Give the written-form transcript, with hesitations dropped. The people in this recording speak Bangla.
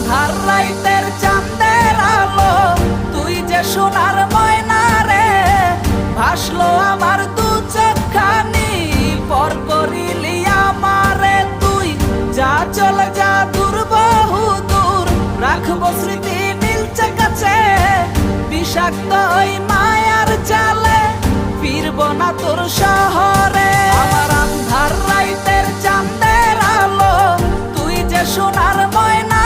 আন্ধার রাইতের চাঁদের আলো, তুই যে সোনার ময়না রে। ভাসলো আমার দু চোখখানি, পর করিলি আমারে তুই। যা চলে যা দূর বহু দূর, রাখবো স্মৃতি নীলচে কাছে। বিষাক্ত ওই মায়ার জালে, ফিরবো না তোর শহরে। আমার আন্ধার রাইতের চাঁদের আলো, তুই যে সোনার ময়না